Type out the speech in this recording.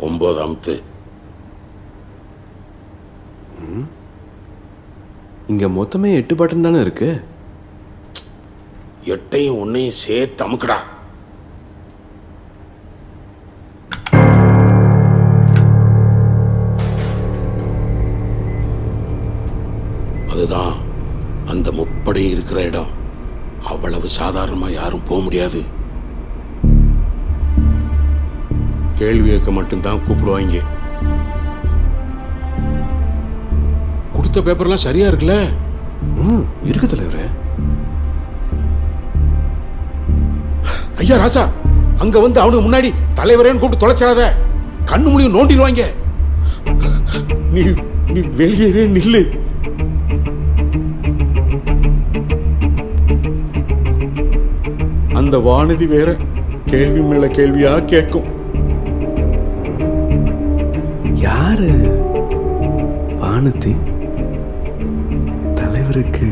9 இங்க மொத்தமே 8 பட்டன் தானே இருக்கு. 8ஐயும் 1ஐயும் சேர்த்து அமுக்குடா. அதுதான் அந்த முப்படை இருக்கிற இடம். அவ்வளவு சாதாரணமா யாரும் போக முடியாது. கேள்வி கேட்க மட்டும்தான் கூப்பிடுவாங்க. கொடுத்த பேப்பர்லாம் சரியா இருக்குல்ல? இருக்கு தலைவரே. ஐயா ராசா, அங்க வந்து அவனுக்கு முன்னாடி தலைவரேன்னு கூப்பிட்டு தொலைச்சிடாத. கண்ணு முடியும் நோண்டிடுவாங்க. நீ நீ வெளியவே நில்லு. அந்த வானதி வேற கேள்வி மேல கேள்வியா கேட்கும். யாரு வானதி? தலைவருக்கு